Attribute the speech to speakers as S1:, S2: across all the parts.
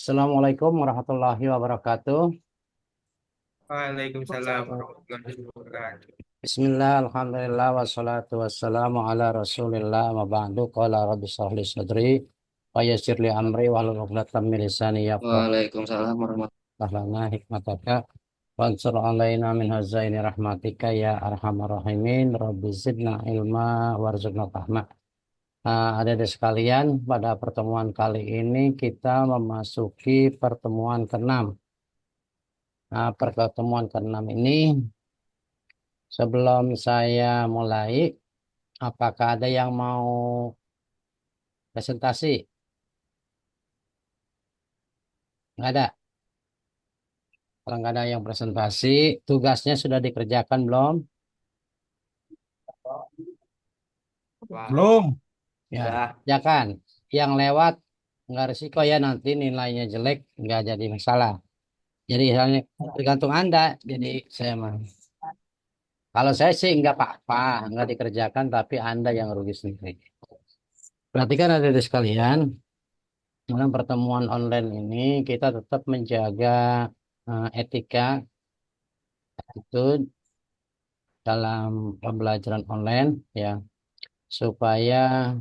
S1: Assalamualaikum warahmatullahi wabarakatuh.
S2: Waalaikumsalam warahmatullahi wabarakatuh.
S1: Bismillah, alhamdulillah, wassalatu wassalamu ala rasulillah, ma ba'du, qala rabbi shrah li sadri, wa yassir li amri, wahlul 'uqdatam min lisani yafqahu
S2: Waalaikumsalam warahmatullahi
S1: lana hikmataka, wansur alaina min hazaini rahmatika ya arhamar rahimin, rabbi zidna ilma, warzuqna fahma. Adik-adik sekalian, pada pertemuan kali ini kita memasuki pertemuan ke-6. Pertemuan ke-6 ini, sebelum saya mulai, apakah ada yang mau presentasi? Nggak ada. Kalau nggak ada yang presentasi, tugasnya sudah dikerjakan belum?
S2: wabarakatuh.
S3: Belum.
S1: Ya,
S2: Dah.
S1: ya kan. Yang lewat nggak risiko ya nanti nilainya jelek, nggak jadi masalah. Jadi misalnya tergantung Anda. Jadi saya mah. Kalau saya sih nggak apa-apa, nggak dikerjakan, tapi Anda yang rugi sendiri. Perhatikan ada di sekalian, dalam pertemuan online ini kita tetap menjaga etika itu dalam pembelajaran online ya supaya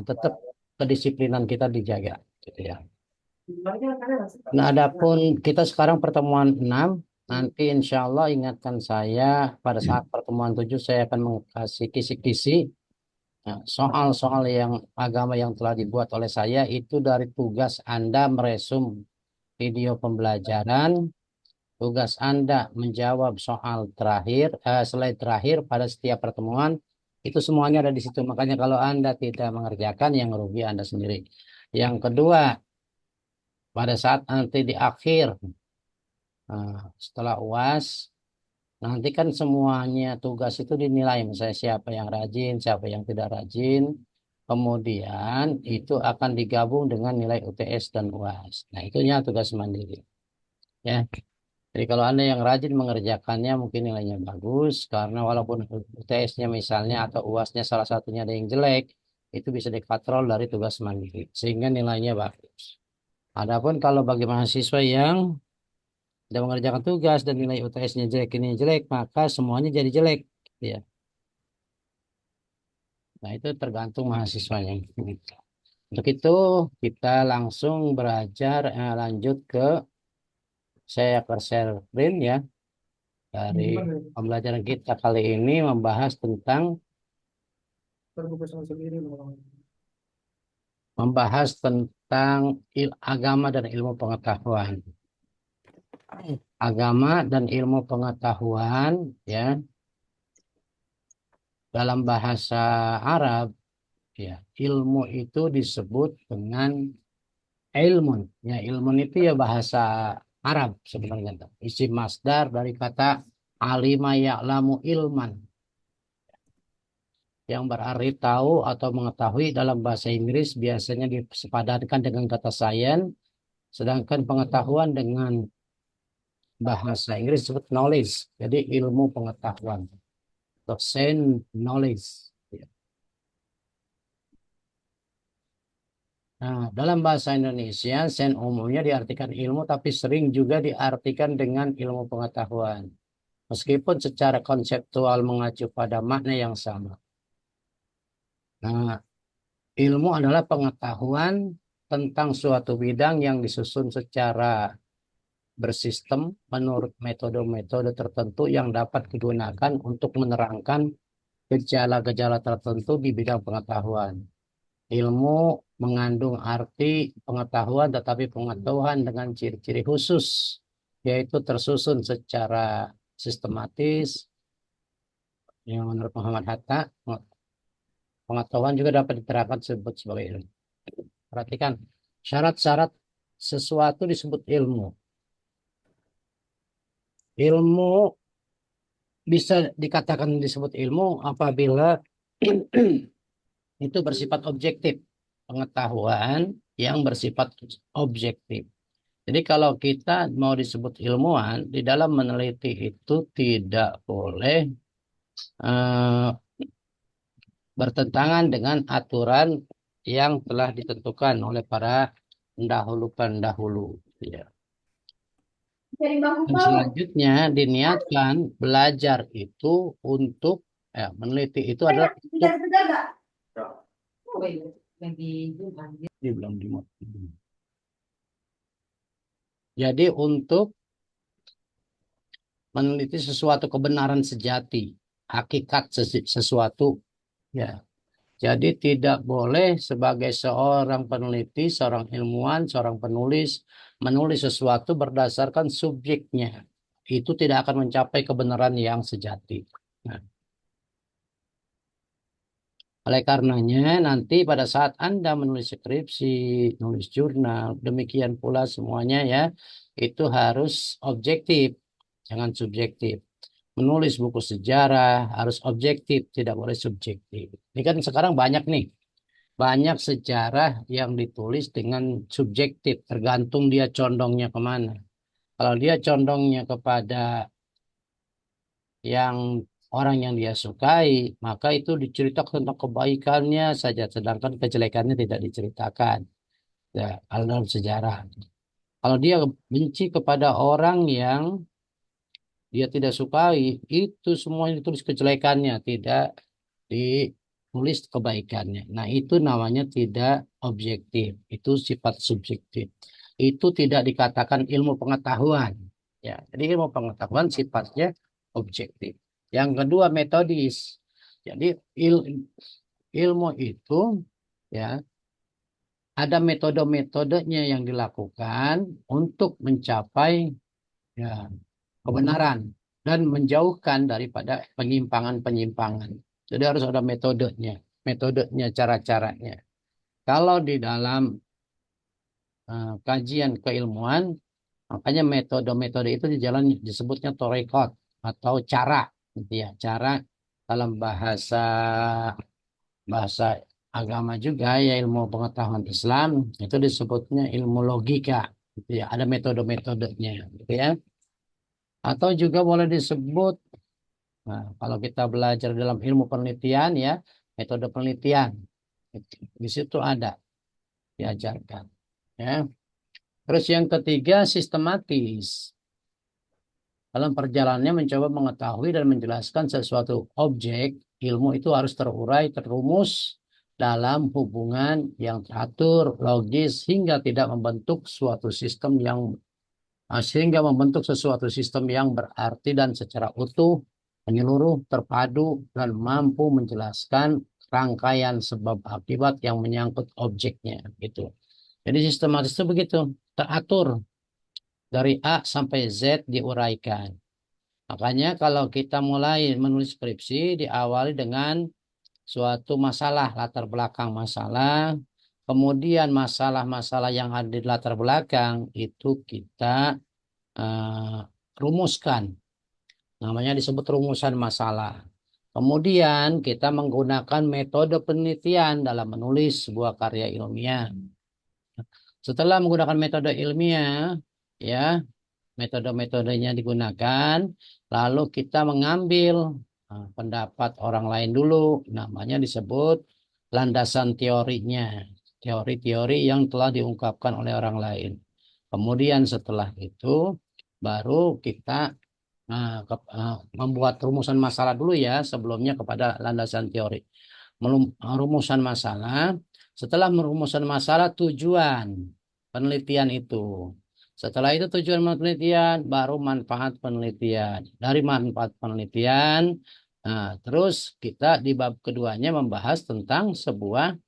S1: tetap kedisiplinan kita dijaga gitu ya. Nah, adapun kita sekarang pertemuan 6 nanti insya Allah ingatkan saya pada saat pertemuan 7 saya akan mengasih kisi-kisi soal-soal yang agama yang telah dibuat oleh saya itu dari tugas Anda meresum video pembelajaran. Tugas Anda menjawab soal terakhir, slide terakhir pada setiap pertemuan, itu semuanya ada di situ. Makanya kalau Anda tidak mengerjakan, yang rugi Anda sendiri. Yang kedua, pada saat nanti di akhir, setelah UAS, nanti kan semuanya tugas itu dinilai. Misalnya siapa yang rajin, siapa yang tidak rajin. Kemudian itu akan digabung dengan nilai UTS dan UAS. Nah, itunya tugas mandiri. Ya. Jadi kalau Anda yang rajin mengerjakannya mungkin nilainya bagus karena walaupun UTS-nya misalnya atau UAS-nya salah satunya ada yang jelek, itu bisa dikatrol dari tugas mandiri sehingga nilainya bagus. Adapun kalau bagi mahasiswa yang tidak mengerjakan tugas dan nilai UTS-nya jelek ini jelek, maka semuanya jadi jelek, gitu ya. Nah, itu tergantung mahasiswanya. Untuk itu kita langsung belajar lanjut ke saya share screen ya. Dari pembelajaran kita kali ini membahas tentang agama dan ilmu pengetahuan. Agama dan ilmu pengetahuan ya dalam bahasa Arab ya ilmu itu disebut dengan ilmun. Ya ilmun itu ya bahasa Arab sebenarnya. Isim masdar dari kata alima ya'lamu ilman yang berarti tahu atau mengetahui dalam bahasa Inggris biasanya disepadankan dengan kata science, sedangkan pengetahuan dengan bahasa Inggris disebut knowledge. Jadi ilmu pengetahuan atau sense knowledge. Nah, dalam bahasa Indonesia, sense umumnya diartikan ilmu, tapi sering juga diartikan dengan ilmu pengetahuan. Meskipun secara konseptual mengacu pada makna yang sama. Nah, ilmu adalah pengetahuan tentang suatu bidang yang disusun secara bersistem menurut metode-metode tertentu yang dapat digunakan untuk menerangkan gejala-gejala tertentu di bidang pengetahuan. Ilmu mengandung arti pengetahuan, tetapi pengetahuan dengan ciri-ciri khusus, yaitu tersusun secara sistematis, yang menurut Muhammad Hatta, pengetahuan juga dapat diterapkan disebut sebagai ilmu. Perhatikan, syarat-syarat sesuatu disebut ilmu. Ilmu bisa dikatakan disebut ilmu apabila itu bersifat objektif. Pengetahuan yang bersifat objektif. Jadi kalau kita mau disebut ilmuwan, di dalam meneliti itu tidak boleh eh, bertentangan dengan aturan yang telah ditentukan oleh para pendahulu-pendahulu. Ya. Dan selanjutnya diniatkan belajar itu untuk meneliti itu adalah untuk belum jadi untuk meneliti sesuatu kebenaran sejati, hakikat sesuatu. Ya, jadi tidak boleh sebagai seorang peneliti, seorang ilmuwan, seorang penulis menulis sesuatu berdasarkan subjeknya. Itu tidak akan mencapai kebenaran yang sejati. Nah, oleh karenanya nanti pada saat Anda menulis skripsi, nulis jurnal, demikian pula semuanya ya, itu harus objektif, jangan subjektif. Menulis buku sejarah harus objektif, tidak boleh subjektif. Ini kan sekarang banyak nih, banyak sejarah yang ditulis dengan subjektif, tergantung dia condongnya kemana. Kalau dia condongnya kepada yang orang yang dia sukai, maka itu diceritakan tentang kebaikannya saja, sedangkan kejelekannya tidak diceritakan. Ya, kalau dalam sejarah. Kalau dia benci kepada orang yang dia tidak sukai, itu semuanya ditulis kejelekannya, tidak ditulis kebaikannya. Nah, itu namanya tidak objektif. Itu sifat subjektif. Itu tidak dikatakan ilmu pengetahuan. Ya, jadi ilmu pengetahuan sifatnya objektif. Yang kedua metodis. Jadi ilmu itu ya ada metode-metodenya yang dilakukan untuk mencapai ya kebenaran dan menjauhkan daripada penyimpangan-penyimpangan. Jadi harus ada metodenya, cara-caranya. Kalau di dalam kajian keilmuan, makanya metode-metode itu di jalan disebutnya torekot atau cara, gitu ya. Cara dalam bahasa bahasa agama juga ya ilmu pengetahuan Islam itu disebutnya ilmu logika, gitu ya. Ada metode-metodenya, gitu ya. Atau juga boleh disebut, nah, kalau kita belajar dalam ilmu penelitian ya, metode penelitian di situ ada diajarkan. Ya. Terus yang ketiga sistematis. Dalam perjalanannya mencoba mengetahui dan menjelaskan sesuatu objek, ilmu itu harus terurai, terumus dalam hubungan yang teratur, logis, hingga tidak membentuk suatu sistem yang sehingga membentuk sesuatu sistem yang berarti dan secara utuh, menyeluruh, terpadu, dan mampu menjelaskan rangkaian sebab akibat yang menyangkut objeknya. Gitu. Jadi sistematis itu begitu, teratur dari A sampai Z diuraikan. Makanya kalau kita mulai menulis skripsi diawali dengan suatu masalah, latar belakang masalah, kemudian masalah-masalah yang ada di latar belakang itu kita eh, rumuskan. Namanya disebut rumusan masalah. Kemudian kita menggunakan metode penelitian dalam menulis sebuah karya ilmiah. Setelah menggunakan metode ilmiah, ya, metode-metodenya digunakan, lalu kita mengambil pendapat orang lain dulu, namanya disebut landasan teorinya, teori-teori yang telah diungkapkan oleh orang lain. Kemudian setelah itu, baru kita membuat rumusan masalah dulu ya, sebelumnya kepada landasan teori. Rumusan masalah, setelah merumusan masalah tujuan penelitian itu. Setelah itu tujuan penelitian, baru manfaat penelitian. Dari manfaat penelitian, nah, terus kita di bab keduanya membahas tentang sebuah,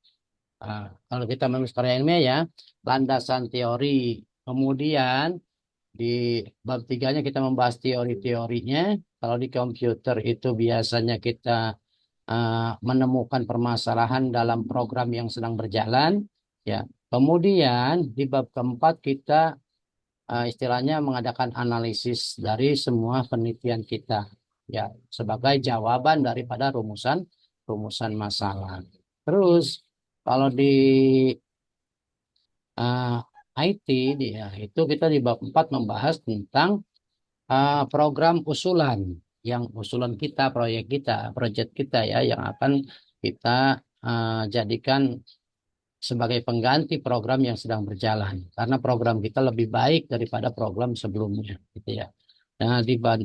S1: kalau kita menulis karya ilmiah ya, landasan teori. Kemudian di bab tiganya kita membahas teori-teorinya. Kalau di komputer itu biasanya kita menemukan permasalahan dalam program yang sedang berjalan. Ya. Kemudian di bab keempat kita istilahnya mengadakan analisis dari semua penelitian kita. Ya, sebagai jawaban daripada rumusan masalah. Terus kalau di uh, IT dia itu kita di bab 4 membahas tentang program usulan yang usulan kita, proyek kita ya yang akan kita jadikan sebagai pengganti program yang sedang berjalan. Karena program kita lebih baik daripada program sebelumnya, gitu ya. Nah, di bab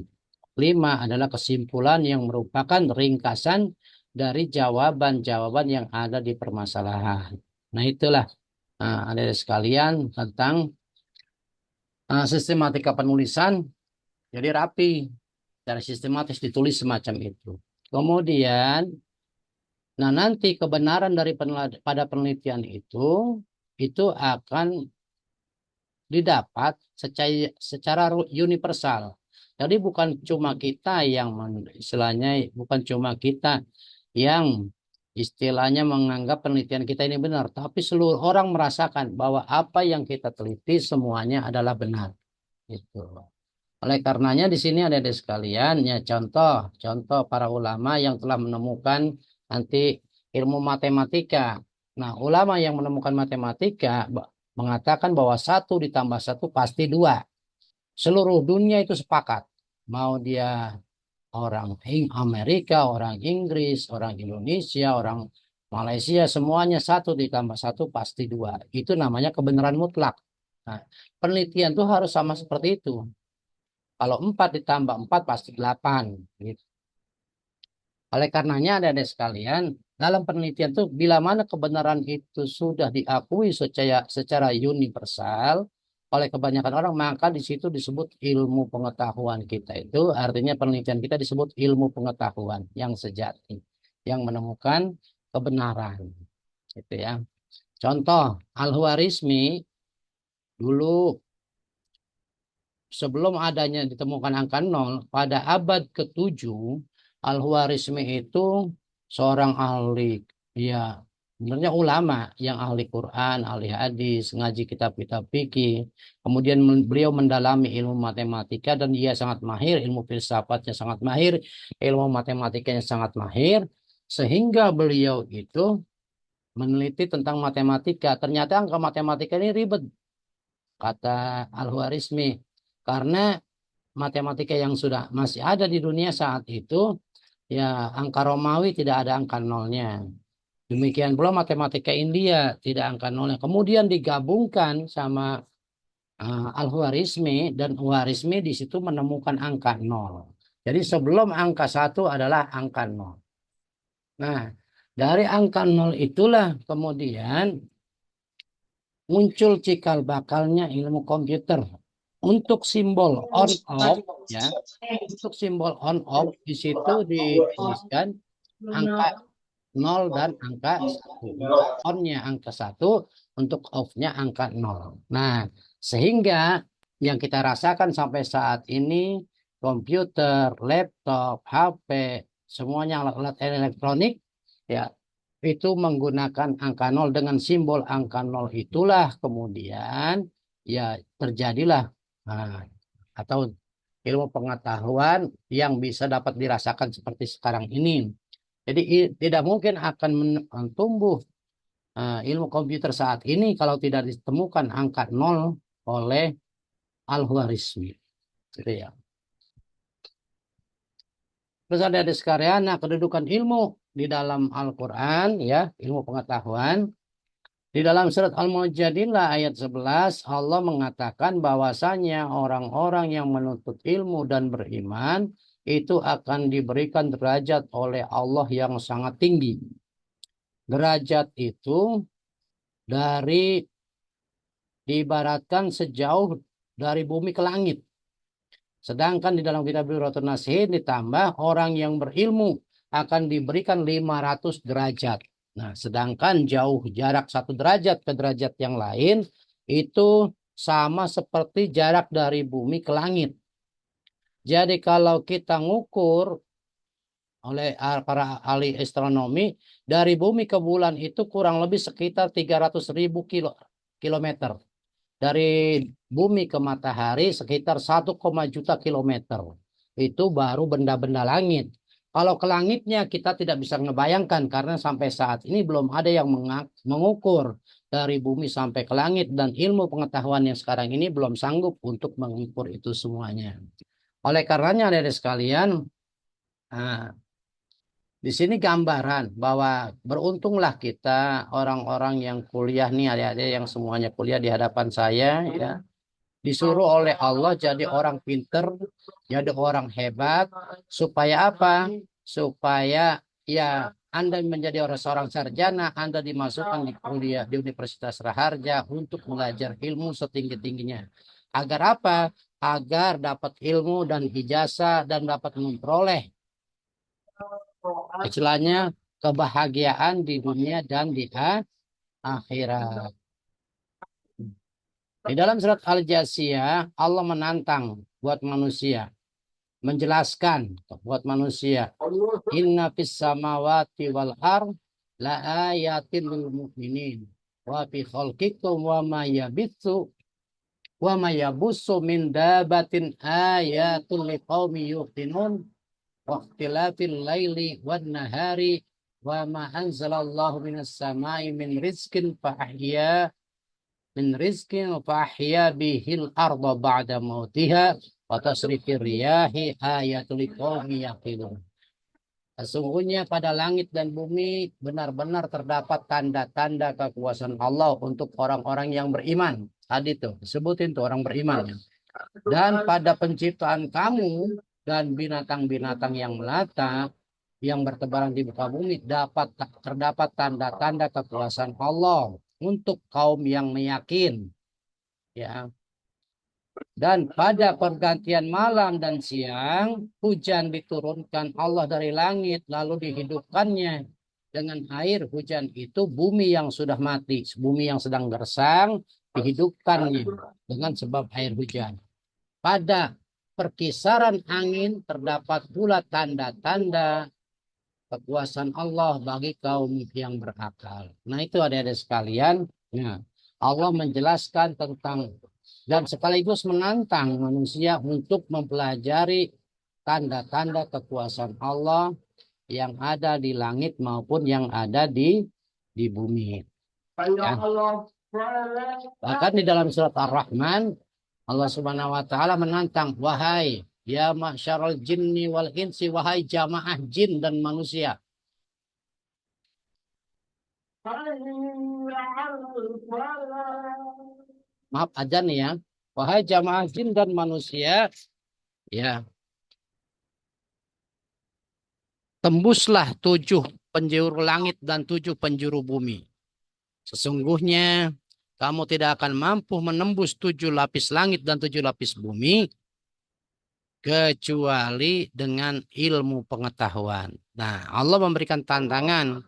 S1: 5 adalah kesimpulan yang merupakan ringkasan dari jawaban-jawaban yang ada di permasalahan. Nah, itulah ada sekalian tentang sistematika penulisan. Jadi rapi, secara sistematis ditulis semacam itu. Kemudian, nah nanti kebenaran dari pada penelitian itu akan didapat secara universal. Jadi bukan cuma kita yang istilahnya bukan cuma kita yang istilahnya menganggap penelitian kita ini benar, tapi seluruh orang merasakan bahwa apa yang kita teliti semuanya adalah benar. Itu. Oleh karenanya di sini ada sekalian ya contoh para ulama yang telah menemukan nanti ilmu matematika. Nah, ulama yang menemukan matematika mengatakan bahwa satu ditambah satu pasti dua. Seluruh dunia itu sepakat. Mau dia orang Amerika, orang Inggris, orang Indonesia, orang Malaysia, semuanya satu ditambah satu pasti dua. Itu namanya kebenaran mutlak. Nah, penelitian itu harus sama seperti itu. Kalau 4 ditambah 4 pasti 8. Gitu. Oleh karenanya ada sekalian, dalam penelitian itu bila mana kebenaran itu sudah diakui secara universal oleh kebanyakan orang, maka di situ disebut ilmu pengetahuan kita itu, artinya penelitian kita disebut ilmu pengetahuan yang sejati, yang menemukan kebenaran. Gitu ya. Contoh, Al-Khwarizmi dulu sebelum adanya ditemukan angka 0, pada abad ke-7, Al-Khwarizmi itu seorang ahli, ya, sebenarnya ulama yang ahli Quran, ahli hadis, ngaji kitab-kitab fikih. Kemudian beliau mendalami ilmu matematika dan dia sangat mahir, ilmu filsafatnya sangat mahir, ilmu matematikanya sangat mahir, sehingga beliau itu meneliti tentang matematika. Ternyata angka matematika ini ribet, kata Al-Khwarizmi. Karena matematika yang sudah masih ada di dunia saat itu, ya angka Romawi tidak ada angka nolnya. Demikian pula matematika India tidak angka nolnya. Kemudian digabungkan sama Al-Khwarizmi dan Khwarizmi di situ menemukan angka nol. Jadi sebelum angka 1 adalah angka nol. Nah, dari angka nol itulah kemudian muncul cikal bakalnya ilmu komputer. Untuk simbol on off ya, untuk simbol on off di situ dituliskan angka 0 dan angka 1. Untuk on-nya angka 1, untuk off-nya angka 0. Nah, sehingga yang kita rasakan sampai saat ini komputer, laptop, HP, semuanya alat-alat elektronik ya itu menggunakan angka 0 dengan simbol angka 0 itulah kemudian ya terjadilah atau ilmu pengetahuan yang bisa dapat dirasakan seperti sekarang ini. Jadi tidak mungkin akan tumbuh ilmu komputer saat ini kalau tidak ditemukan angka 0 oleh Al-Khwarizmi. Gitu ya. Terus ada sekalian, nah kedudukan ilmu di dalam Al-Quran, ya, ilmu pengetahuan. Di dalam surat Al-Mujadilah ayat 11, Allah mengatakan bahwasanya orang-orang yang menuntut ilmu dan beriman itu akan diberikan derajat oleh Allah yang sangat tinggi. Derajat itu dari diibaratkan sejauh dari bumi ke langit. Sedangkan di dalam kitab Durratun Nasihin ditambah orang yang berilmu akan diberikan 500 derajat. Nah, sedangkan jauh jarak 1 derajat ke derajat yang lain itu sama seperti jarak dari bumi ke langit. Jadi kalau kita ngukur oleh para ahli astronomi, dari bumi ke bulan itu kurang lebih sekitar 300.000 kilometer. Dari bumi ke matahari sekitar 1,1 juta kilometer. Itu baru benda-benda langit. Kalau ke langitnya kita tidak bisa ngebayangkan karena sampai saat ini belum ada yang mengukur dari bumi sampai ke langit dan ilmu pengetahuan yang sekarang ini belum sanggup untuk mengukur itu semuanya. Oleh karenanya ada sekalian, Di sini gambaran bahwa beruntunglah kita orang-orang yang kuliah nih, adik-adik yang semuanya kuliah di hadapan saya, ya, disuruh oleh Allah jadi orang pinter, jadi orang hebat, supaya apa? Supaya ya Anda menjadi orang seorang sarjana, Anda dimasukkan di kuliah di Universitas Raharja untuk belajar ilmu setinggi-tingginya. Agar apa? Agar dapat ilmu dan ijazah dan dapat memperoleh istilahnya kebahagiaan di dunia dan di akhirat. Di dalam surat Al-Jasiyah, Allah menantang buat manusia, menjelaskan buat manusia, Inna fis samawati wal ar la ayatin lil mu'minin wa fi khalqikum wa ma yabitsu wa ma yabussu min dabatin ayatul liqaumi yuqinun wa ikhtilafil laili wan nahari wa ma anzalallahu minas samai min rizqin fa ahya min rizqin fa ahya bihil arda ba'da mautiha wa tasrifir riyahi ayatul liqaumi yaqilun. Sesungguhnya pada langit dan bumi benar-benar terdapat tanda-tanda kekuasaan Allah untuk orang-orang yang beriman. Tadi tuh sebutin tuh orang beriman. Dan pada penciptaan kamu dan binatang-binatang yang melata yang bertebaran di muka bumi terdapat tanda-tanda kekuasaan Allah untuk kaum yang meyakin, ya. Dan pada pergantian malam dan siang, hujan diturunkan Allah dari langit, lalu dihidupkannya dengan air hujan itu bumi yang sudah mati, bumi yang sedang gersang, dihidupkannya dengan sebab air hujan. Pada perkisaran angin terdapat pula tanda-tanda kekuasaan Allah bagi kaum yang berakal. Nah itu adik-adik sekalian. Nah, Allah menjelaskan tentang dan sekaligus menantang manusia untuk mempelajari tanda-tanda kekuasaan Allah yang ada di langit maupun yang ada di bumi. Ya. Bahkan di dalam surat Ar-Rahman Allah Subhanahu wa taala menantang, wahai ya ma'syarul jinni wal insi, wahai jamaah jin dan manusia. Maaf aja nih ya. Wahai jamaah jin dan manusia, ya, tembuslah 7 penjuru langit dan 7 penjuru bumi. Sesungguhnya kamu tidak akan mampu menembus 7 lapis langit dan 7 lapis bumi kecuali dengan ilmu pengetahuan. Nah, Allah memberikan tantangan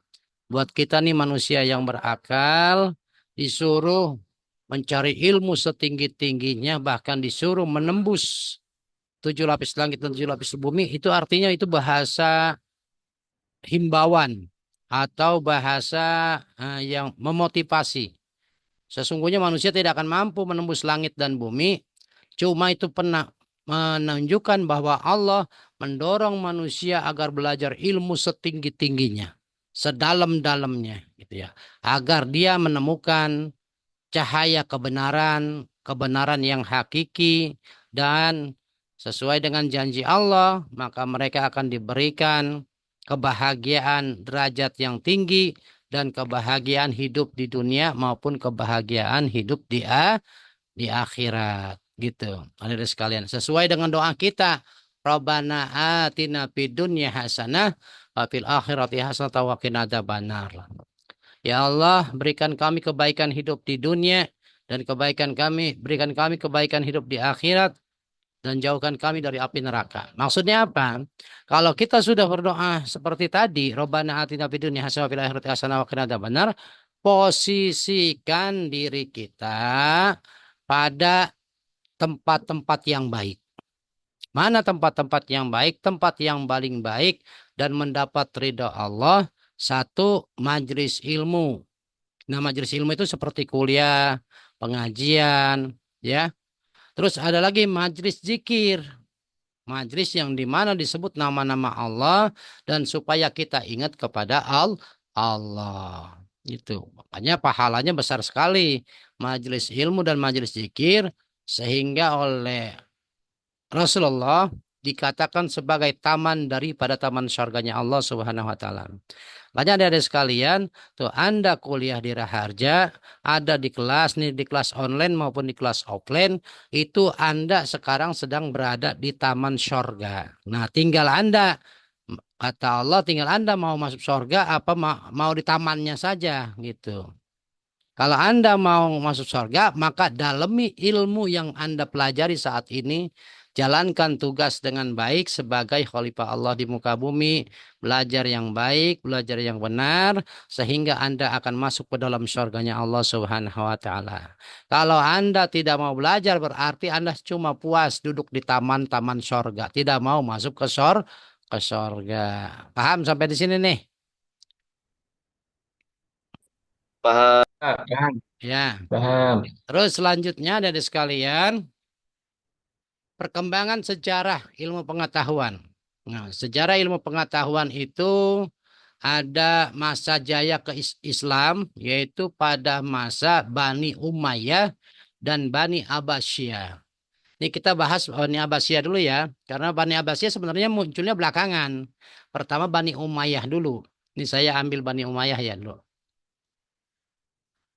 S1: buat kita nih manusia yang berakal, disuruh mencari ilmu setinggi-tingginya, bahkan disuruh menembus 7 lapis langit dan 7 lapis bumi. Itu artinya itu bahasa himbauan atau bahasa yang memotivasi. Sesungguhnya manusia tidak akan mampu menembus langit dan bumi. Cuma itu pernah menunjukkan bahwa Allah mendorong manusia agar belajar ilmu setinggi-tingginya, sedalam-dalamnya, gitu ya, agar dia menemukan cahaya kebenaran, kebenaran yang hakiki dan sesuai dengan janji Allah, maka mereka akan diberikan kebahagiaan derajat yang tinggi dan kebahagiaan hidup di dunia maupun kebahagiaan hidup di akhirat, gitu. Hadirin sekalian, sesuai dengan doa kita, Rabbana atina fid dunya hasanah wa fil akhirati hasanah wa qina adzabannar. Ya Allah, berikan kami kebaikan hidup di dunia dan berikan kami kebaikan hidup di akhirat dan jauhkan kami dari api neraka. Maksudnya apa? Kalau kita sudah berdoa seperti tadi, Rabbana atina fid dunya hasanah wa fil akhirati hasanah wa qina adzabannar, posisikan diri kita pada tempat-tempat yang baik. Mana tempat-tempat yang baik? Tempat yang paling baik dan mendapat ridha Allah. Satu, majelis ilmu. Nah, majelis ilmu itu seperti kuliah, pengajian, ya. Terus ada lagi majelis zikir. Majelis yang dimana disebut nama-nama Allah dan supaya kita ingat kepada Allah. Itu. Makanya pahalanya besar sekali. Majelis ilmu dan majelis zikir sehingga oleh Rasulullah dikatakan sebagai taman daripada taman surganya Allah Subhanahu wa taala. Makanya ada sekalian, tuh Anda kuliah di Raharja, ada di kelas nih, di kelas online maupun di kelas offline, itu Anda sekarang sedang berada di taman surga. Nah, tinggal Anda, kata Allah, tinggal Anda mau masuk surga apa mau di tamannya saja gitu. Kalau Anda mau masuk surga, maka dalami ilmu yang Anda pelajari saat ini. Jalankan tugas dengan baik sebagai khalifah Allah di muka bumi. Belajar yang baik, belajar yang benar. Sehingga Anda akan masuk ke dalam surganya Allah Subhanahu wa Ta'ala. Kalau Anda tidak mau belajar, berarti Anda cuma puas duduk di taman-taman surga. Tidak mau masuk ke surga. Paham sampai di sini nih?
S2: Paham.
S3: Paham,
S1: Ya.
S3: paham.
S1: Terus selanjutnya dari sekalian, perkembangan sejarah ilmu pengetahuan. Nah, sejarah ilmu pengetahuan itu ada masa jaya Islam, yaitu pada masa Bani Umayyah dan Bani Abbasiyah. Ini kita bahas Bani Abbasiyah dulu ya, karena Bani Abbasiyah sebenarnya munculnya belakangan. Pertama Bani Umayyah dulu. Ini saya ambil Bani Umayyah ya dulu.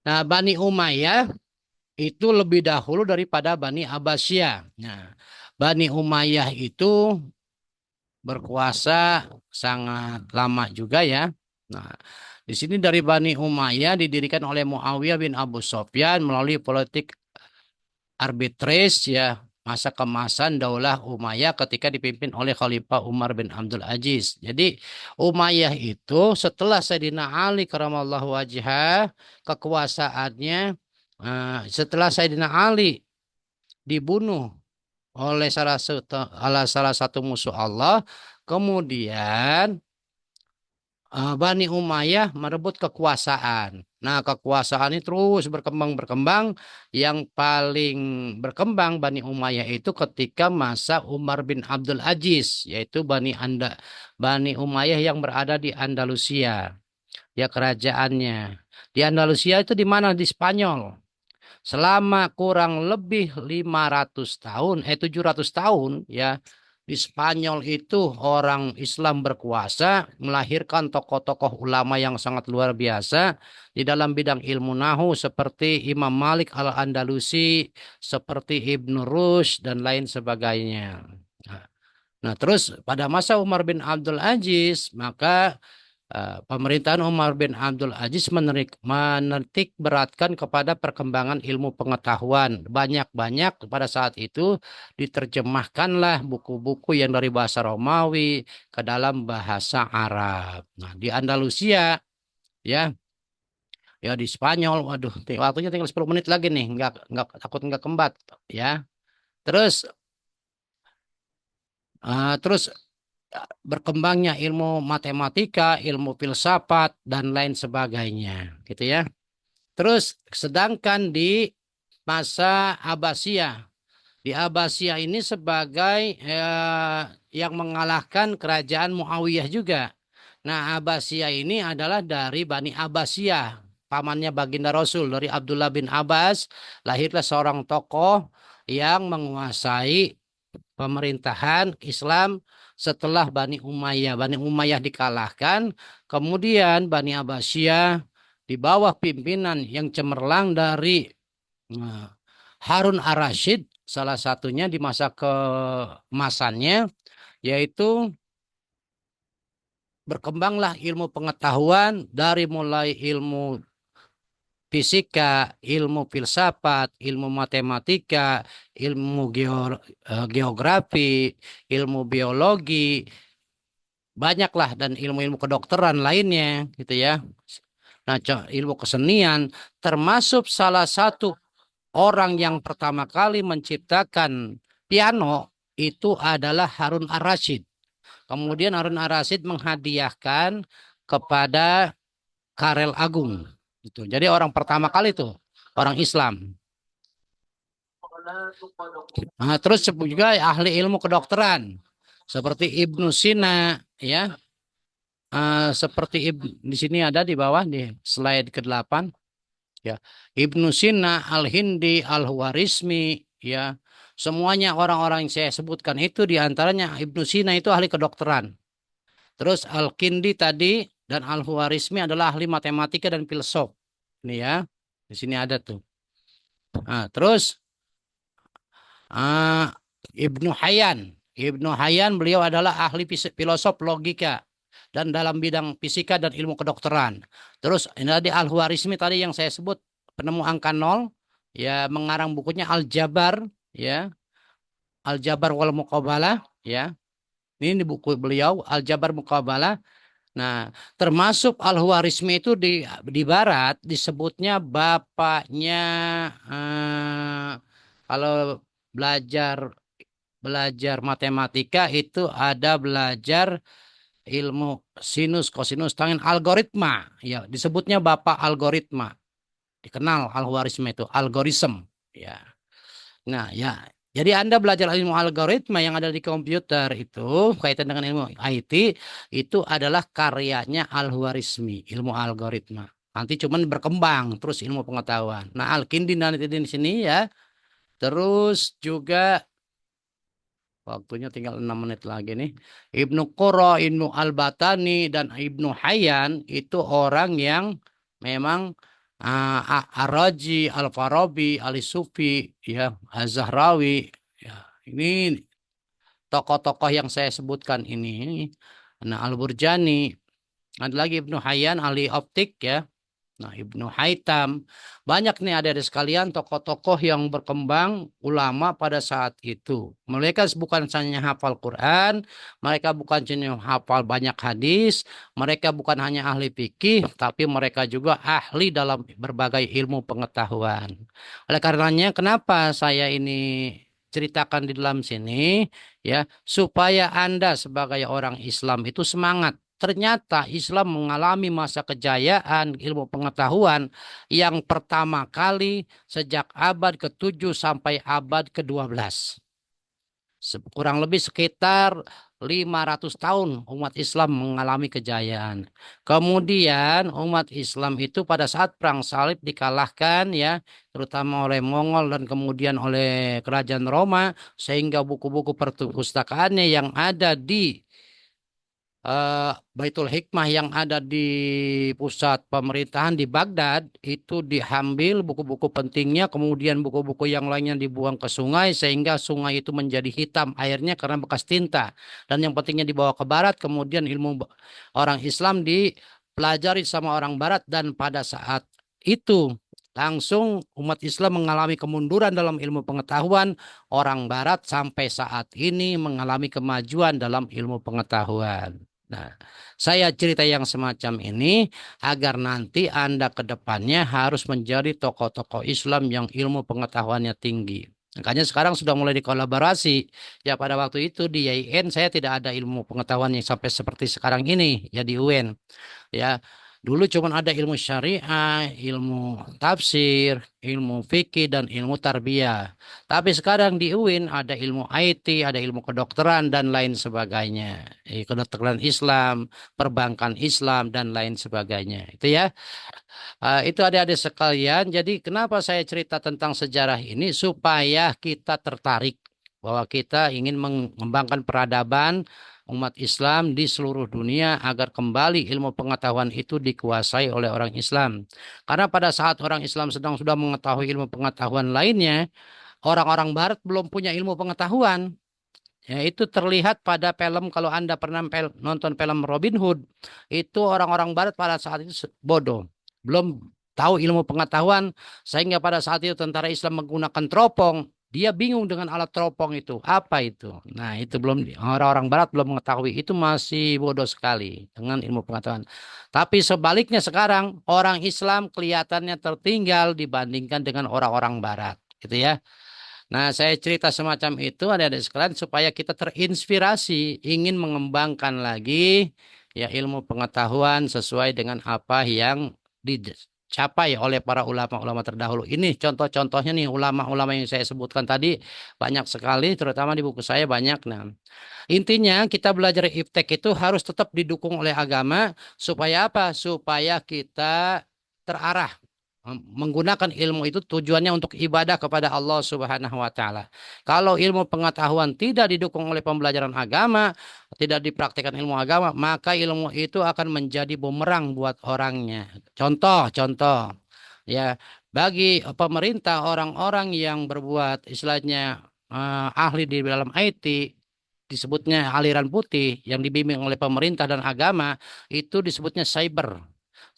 S1: Nah, Bani Umayyah itu lebih dahulu daripada Bani Abbasiyah. Nah, Bani Umayyah itu berkuasa sangat lama juga ya. Nah, di sini dari Bani Umayyah didirikan oleh Muawiyah bin Abu Sufyan melalui politik arbitrage ya, masa kemasan Daulah Umayyah ketika dipimpin oleh Khalifah Umar bin Abdul Aziz. Jadi Umayyah itu setelah Sayyidina Ali karamallahu wajhah kekuasaannya, setelah Sayyidina Ali dibunuh oleh salah satu musuh Allah, kemudian Bani Umayyah merebut kekuasaan. Nah, kekuasaan ini terus berkembang. Yang paling berkembang Bani Umayyah itu ketika masa Umar bin Abdul Aziz, yaitu Bani Umayyah yang berada di Andalusia. Ya kerajaannya. Di Andalusia itu di mana? Di Spanyol. Selama kurang lebih 500 tahun, 700 tahun ya, di Spanyol itu orang Islam berkuasa, melahirkan tokoh-tokoh ulama yang sangat luar biasa di dalam bidang ilmu nahu seperti Imam Malik Al-Andalusi, seperti Ibnu Rushd dan lain sebagainya. Nah, terus pada masa Umar bin Abdul Aziz, maka pemerintahan Umar bin Abdul Aziz menitik beratkan kepada perkembangan ilmu pengetahuan. Banyak-banyak pada saat itu diterjemahkanlah buku-buku yang dari bahasa Romawi ke dalam bahasa Arab. Nah, di Andalusia ya, ya di Spanyol, waduh, waktunya tinggal 10 menit lagi nih, nggak takut nggak kembat ya. Terus terus berkembangnya ilmu matematika, ilmu filsafat dan lain sebagainya, gitu ya. Terus sedangkan di masa Abbasiyah, di Abbasiyah ini sebagai yang mengalahkan kerajaan Muawiyah juga. Nah, Abbasiyah ini adalah dari Bani Abbasiyah, pamannya baginda Rasul dari Abdullah bin Abbas, lahirlah seorang tokoh yang menguasai pemerintahan Islam setelah Bani Umayyah. Bani Umayyah dikalahkan, kemudian Bani Abbasiyah di bawah pimpinan yang cemerlang dari Harun ar-Rasyid, salah satunya di masa keemasannya, yaitu berkembanglah ilmu pengetahuan dari mulai ilmu fisika, ilmu filsafat, ilmu matematika, ilmu geografi, ilmu biologi, banyaklah dan ilmu-ilmu kedokteran lainnya gitu ya. Nah, ilmu kesenian termasuk salah satu orang yang pertama kali menciptakan piano itu adalah Harun ar-Rasyid. Kemudian Harun ar-Rasyid menghadiahkan kepada Karel Agung. Itu. Jadi orang pertama kali itu orang Islam. Nah, terus juga ahli ilmu kedokteran seperti Ibnu Sina, ya, seperti di sini ada di bawah di slide ke-8, ya, Ibnu Sina, Al-Hindi, Al-Huwarizmi, ya, Semuanya orang-orang yang saya sebutkan itu diantaranya Ibnu Sina itu ahli kedokteran. Terus Al-Kindi tadi dan Al-Khwarizmi adalah ahli matematika dan filsuf. Ini ya, di sini ada tuh. Nah, terus ah, Ibnu Hayyan. Ibnu Hayyan beliau adalah ahli filosof logika dan dalam bidang fisika dan ilmu kedokteran. Terus ini tadi Al-Khwarizmi tadi yang saya sebut penemu angka nol, ya mengarang bukunya Al-Jabar, ya Al-Jabar wal Muqabalah, ya. Ini di buku beliau Al-Jabar Muqabalah. Nah, termasuk Al-Khwarizmi itu di barat disebutnya bapaknya kalau belajar belajar matematika itu ada belajar ilmu sinus, kosinus, tangent, algoritma. Ya, disebutnya bapak algoritma. Dikenal Al-Khwarizmi itu algorisme. Ya. Nah, ya. Jadi Anda belajar ilmu algoritma yang ada di komputer itu kaitan dengan ilmu IT itu adalah karyanya Al-Khwarizmi, ilmu algoritma. Nanti cuman berkembang terus ilmu pengetahuan. Nah, Al-Kindi nanti di sini ya. Terus juga waktunya tinggal 6 menit lagi nih. Ibnu Qura, Ibnu Al-Batani, dan Ibnu Hayyan itu orang yang memang Ar-Razi, Al-Farabi, Al-Sufi, ya, Az-Zahrawi. Ya, ini tokoh-tokoh yang saya sebutkan ini. Nah, Al-Burjani, ada lagi Ibnu Hayyan, ahli optik ya. Nah, Ibnu Haitam. Banyak nih ada sekalian tokoh-tokoh yang berkembang ulama pada saat itu. Mereka bukan hanya hafal Quran, mereka bukan hanya hafal banyak hadis, mereka bukan hanya ahli fikih, tapi mereka juga ahli dalam berbagai ilmu pengetahuan. Oleh karenanya, kenapa saya ini ceritakan di dalam sini, ya, supaya Anda sebagai orang Islam itu semangat. Ternyata Islam mengalami masa kejayaan ilmu pengetahuan yang pertama kali sejak abad ke-7 sampai abad ke-12. Kurang lebih sekitar 500 tahun umat Islam mengalami kejayaan. Kemudian umat Islam itu pada saat perang salib dikalahkan ya, terutama oleh Mongol dan kemudian oleh kerajaan Roma sehingga buku-buku perpustakaannya yang ada di Baitul Hikmah yang ada di pusat pemerintahan di Baghdad itu diambil buku-buku pentingnya, kemudian buku-buku yang lainnya dibuang ke sungai sehingga sungai itu menjadi hitam airnya karena bekas tinta. Dan yang pentingnya dibawa ke barat, kemudian ilmu orang Islam dipelajari sama orang barat dan pada saat itu langsung umat Islam mengalami kemunduran dalam ilmu pengetahuan, orang barat sampai saat ini mengalami kemajuan dalam ilmu pengetahuan. Nah, saya cerita yang semacam ini agar nanti Anda ke depannya harus menjadi tokoh-tokoh Islam yang ilmu pengetahuannya tinggi. Makanya sekarang sudah mulai dikolaborasi. Ya pada waktu itu di YIN saya tidak ada ilmu pengetahuan yang sampai seperti sekarang ini ya di UN. Ya, dulu cuma ada ilmu syariah, ilmu tafsir, ilmu fikih dan ilmu tarbiyah. Tapi sekarang di UIN ada ilmu IT, ada ilmu kedokteran dan lain sebagainya. Kedokteran Islam, perbankan Islam dan lain sebagainya. Itu ya. Itu adik-adik sekalian. Jadi kenapa saya cerita tentang sejarah ini supaya kita tertarik bahwa kita ingin mengembangkan peradaban umat Islam di seluruh dunia agar kembali ilmu pengetahuan itu dikuasai oleh orang Islam. Karena pada saat orang Islam sedang sudah mengetahui ilmu pengetahuan lainnya, orang-orang Barat belum punya ilmu pengetahuan. Ya, itu terlihat pada film kalau Anda pernah nonton film Robin Hood, itu orang-orang Barat pada saat itu bodoh, belum tahu ilmu pengetahuan sehingga pada saat itu tentara Islam menggunakan teropong, dia bingung dengan alat teropong itu apa itu. Nah, itu belum orang-orang Barat belum mengetahui itu masih bodoh sekali dengan ilmu pengetahuan. Tapi sebaliknya sekarang orang Islam kelihatannya tertinggal dibandingkan dengan orang-orang Barat, gitu ya. Nah, saya cerita semacam itu adik-adik sekalian supaya kita terinspirasi ingin mengembangkan lagi ya ilmu pengetahuan sesuai dengan apa yang dicapai oleh para ulama-ulama terdahulu. Ini contoh-contohnya nih ulama-ulama yang saya sebutkan tadi banyak sekali, terutama di buku saya banyak. Nah, intinya kita belajar iptek itu harus tetap didukung oleh agama supaya apa? Supaya kita terarah menggunakan ilmu itu tujuannya untuk ibadah kepada Allah Subhanahu wa taala. Kalau ilmu pengetahuan tidak didukung oleh pembelajaran agama, tidak dipraktikkan ilmu agama, maka ilmu itu akan menjadi bumerang buat orangnya. Contoh, ya, bagi pemerintah orang-orang yang berbuat istilahnya ahli di dalam IT disebutnya aliran putih yang dibimbing oleh pemerintah dan agama itu disebutnya cyber.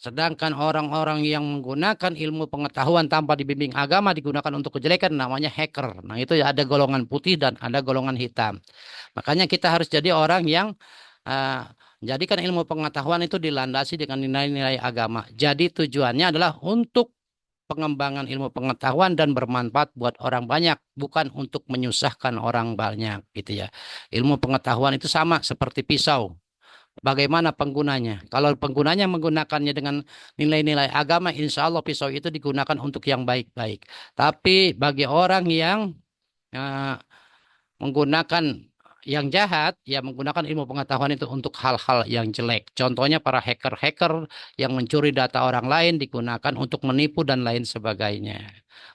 S1: Sedangkan orang-orang yang menggunakan ilmu pengetahuan tanpa dibimbing agama digunakan untuk kejelekan namanya hacker. Nah, itu ya ada golongan putih dan ada golongan hitam. Makanya kita harus jadi orang yang uh, menjadikan ilmu pengetahuan itu dilandasi dengan nilai-nilai agama. Jadi tujuannya adalah untuk pengembangan ilmu pengetahuan dan bermanfaat buat orang banyak, bukan untuk menyusahkan orang banyak, gitu ya. Ilmu pengetahuan itu sama seperti pisau. Bagaimana penggunanya? Kalau penggunanya menggunakannya dengan nilai-nilai agama, insya Allah pisau itu digunakan untuk yang baik-baik. Tapi bagi orang yang eh, menggunakan yang jahat, ya menggunakan ilmu pengetahuan itu untuk hal-hal yang jelek. Contohnya para hacker-hacker yang mencuri data orang lain digunakan untuk menipu dan lain sebagainya.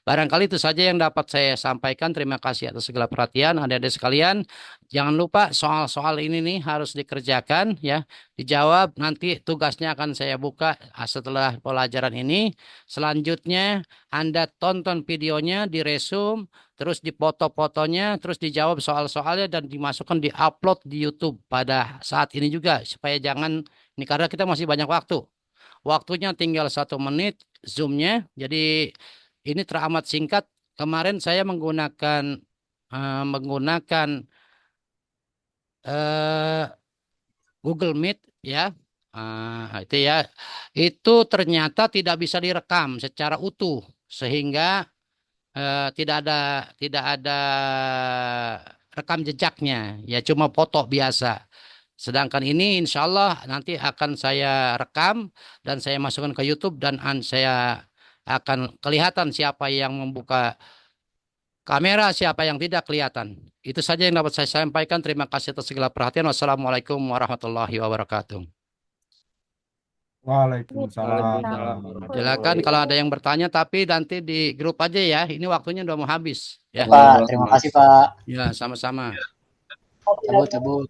S1: Barangkali itu saja yang dapat saya sampaikan. Terima kasih atas segala perhatian adik-adik sekalian. Jangan lupa soal-soal ini nih harus dikerjakan ya. Dijawab nanti tugasnya akan saya buka setelah pelajaran ini. Selanjutnya Anda tonton videonya, diresum, terus dipoto-fotonya, terus dijawab soal-soalnya dan dimasukkan di-upload di YouTube pada saat ini juga supaya jangan ini karena kita masih banyak waktu. Waktunya tinggal 1 menit Zoom-nya. Jadi ini teramat singkat. Kemarin saya menggunakan eh, Google Meet ya. Itu ya. Itu ternyata tidak bisa direkam secara utuh sehingga tidak ada rekam jejaknya, ya cuma foto biasa. Sedangkan ini insya Allah nanti akan saya rekam dan saya masukkan ke YouTube dan saya akan kelihatan siapa yang membuka kamera, siapa yang tidak kelihatan. Itu saja yang dapat saya sampaikan. Terima kasih atas segala perhatian. Wassalamualaikum warahmatullahi wabarakatuh.
S3: Waalaikumsalam
S2: Waalaikumsalam
S3: warahmatullahi
S1: Silakan
S2: warahmatullahi
S1: kalau ada
S2: wabarakatuh.
S1: yang bertanya, tapi nanti di grup aja ya. Ini waktunya udah mau habis.
S4: Ya,
S1: Ya,
S4: Pak, terima kasih Pak.
S1: ya sama-sama.
S4: Cabut, cabut.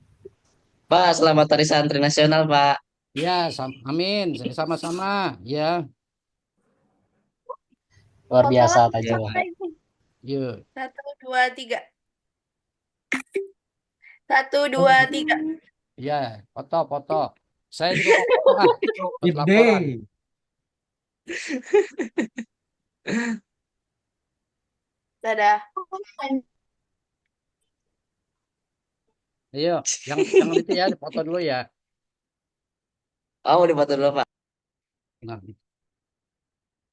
S2: Pak, selamat Hari Santri Nasional, Pak.
S1: Ya, amin. Sama-sama. Ya,
S4: Luar biasa, Kak
S2: Ya,
S4: Jo.
S1: yuk.
S5: 1, 2, 3. 1, 2, 3.
S1: Ya, foto-foto. Saya juga mau foto buat
S3: Good
S1: laporan.
S3: day.
S5: Dadah.
S1: Ayo, jangan itu ya, foto dulu ya.
S2: oh, difoto dulu, Pak.
S1: Nah,